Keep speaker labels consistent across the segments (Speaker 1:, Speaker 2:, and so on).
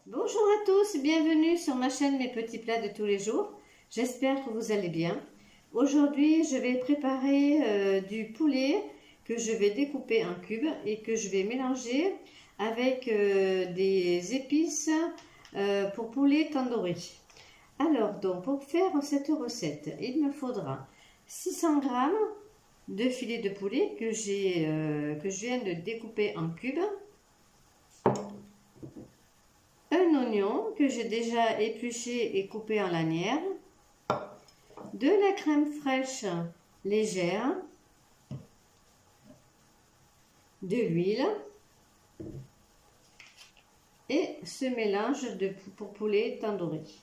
Speaker 1: Bonjour à tous, bienvenue sur ma chaîne Mes Petits Plats de tous les jours. J'espère que vous allez bien. Aujourd'hui, je vais préparer du poulet que je vais découper en cubes et que je vais mélanger avec des épices pour poulet tandoori. Alors, donc, pour faire cette recette, il me faudra 600 g de filets de poulet que je viens de découper en cubes. Un oignon que j'ai déjà épluché et coupé en lanières, de la crème fraîche légère, de l'huile et ce mélange pour poulet tandoori.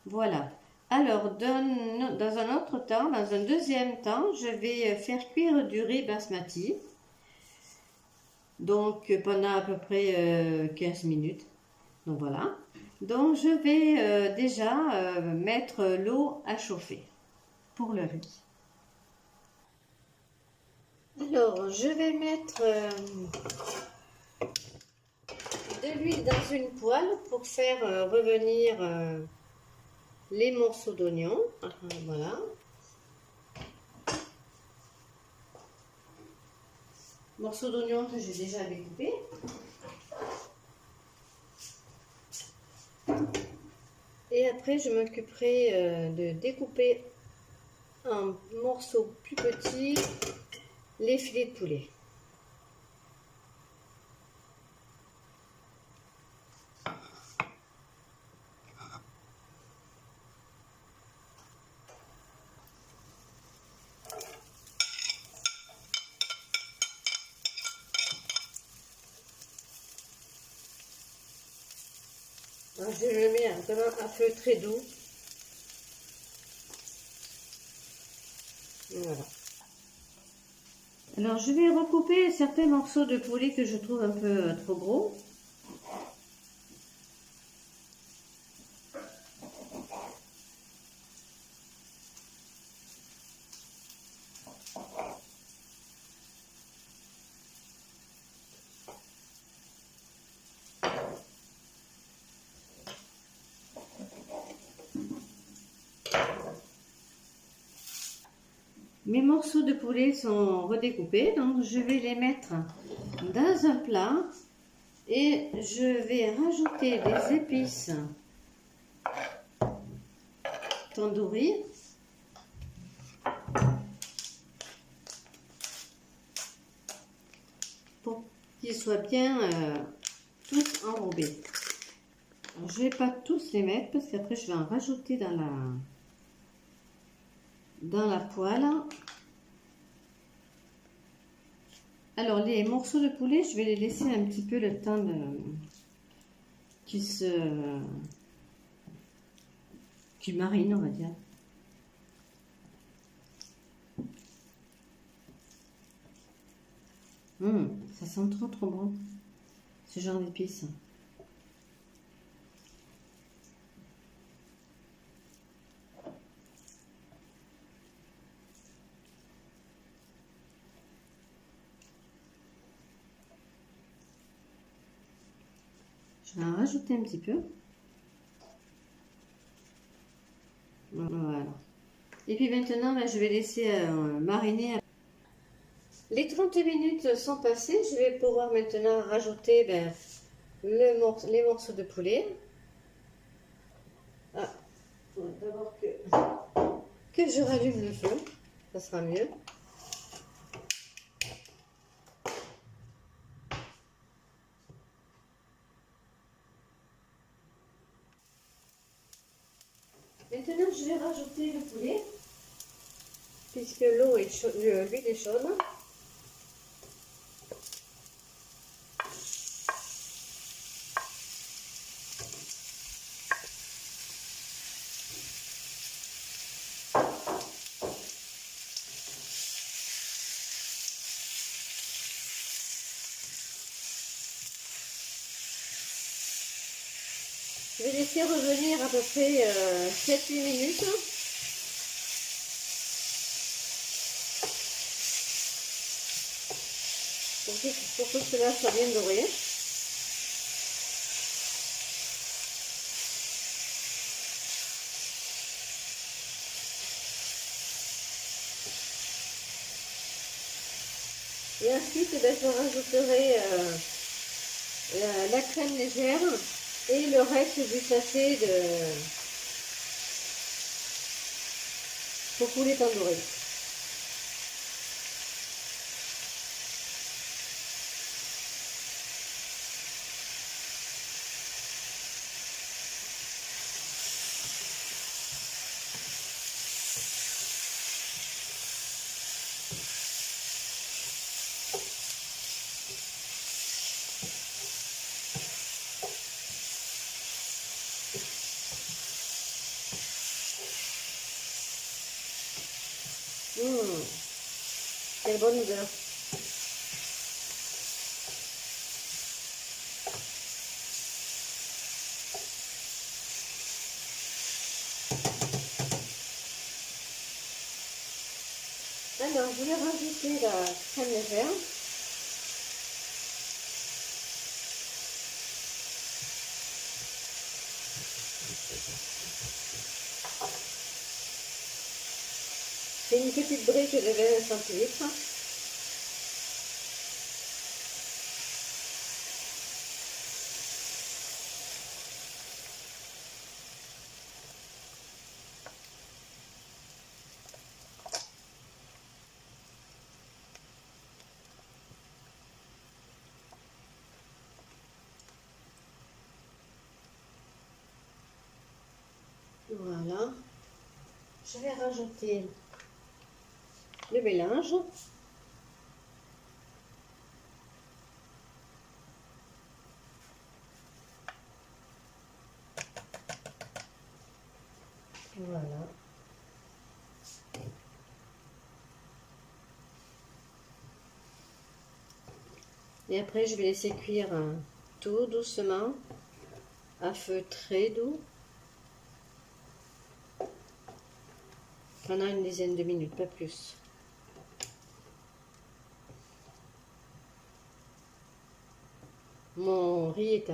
Speaker 1: Voilà. Alors, dans un autre temps, dans un deuxième temps, je vais faire cuire du riz basmati. Donc, pendant à peu près 15 minutes. Donc voilà. Donc je vais déjà mettre l'eau à chauffer pour le riz. Alors je vais mettre de l'huile dans une poêle pour faire revenir les morceaux d'oignon. Voilà. Morceaux d'oignon que j'ai déjà découpés. Et après, je m'occuperai de découper en morceaux plus petits les filets de poulet. Alors, je le mets vraiment à feu très doux. Voilà. Alors je vais recouper certains morceaux de poulet que je trouve un peu trop gros. Mes morceaux de poulet sont redécoupés, donc je vais les mettre dans un plat et je vais rajouter des épices tandoori pour qu'ils soient bien tous enrobés. Alors, je ne vais pas tous les mettre parce qu'après je vais en rajouter dans la poêle. Alors les morceaux de poulet, je vais les laisser un petit peu le temps qu'ils marinent, on va dire. Ça sent trop bon, ce genre d'épices. Je vais en rajouter un petit peu. Voilà. Et puis maintenant, je vais laisser mariner. Les 30 minutes sont passées. Je vais pouvoir maintenant rajouter les morceaux de poulet. Ah, d'abord que je rallume le feu. Ça sera mieux. Maintenant, je vais rajouter le poulet, puisque l'eau est chaude, l'huile est chaude. Je vais laisser revenir à peu près 7-8 minutes. Pour que cela soit bien doré. Et ensuite, je rajouterai la crème légère et le reste du sachet pour poulet tandoori. Quelle bonne odeur. Alors, je vais rajouter la crème légère. C'est une petite brique de 20 centilitres. Voilà. Je vais rajouter le mélange. Voilà. Et après, je vais laisser cuire tout doucement, à feu très doux, pendant une dizaine de minutes, pas plus. Mon riz est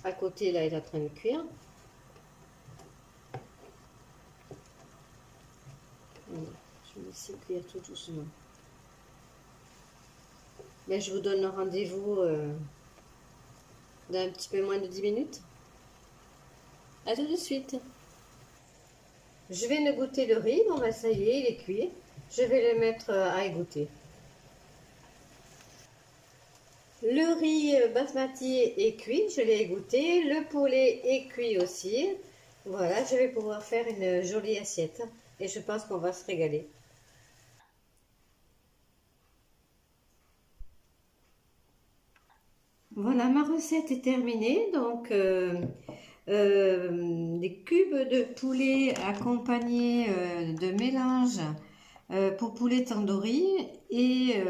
Speaker 1: à côté, là, il est en train de cuire. Voilà. Je vais laisser cuire tout doucement. Mais je vous donne rendez-vous dans un petit peu moins de 10 minutes. À tout de suite. Je vais égoutter le riz. Bon, ben, ça y est, il est cuit. Je vais le mettre à égoutter. Le riz basmati est cuit, je l'ai égouté. Le poulet est cuit aussi. Voilà, je vais pouvoir faire une jolie assiette. Et je pense qu'on va se régaler. Voilà, ma recette est terminée. Donc, des cubes de poulet accompagnés de mélange pour poulet tandoori et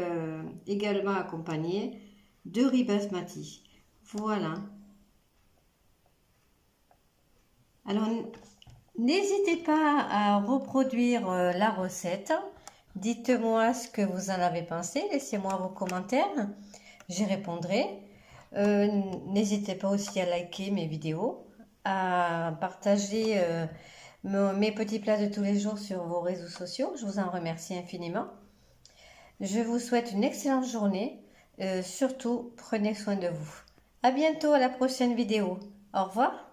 Speaker 1: également accompagnés de riz basmati. Voilà. Alors, n'hésitez pas à reproduire la recette. Dites-moi ce que vous en avez pensé. Laissez-moi vos commentaires. J'y répondrai. N'hésitez pas aussi à liker mes vidéos, à partager mes petits plats de tous les jours sur vos réseaux sociaux. Je vous en remercie infiniment. Je vous souhaite une excellente journée. Surtout, prenez soin de vous. À bientôt à la prochaine vidéo. Au revoir.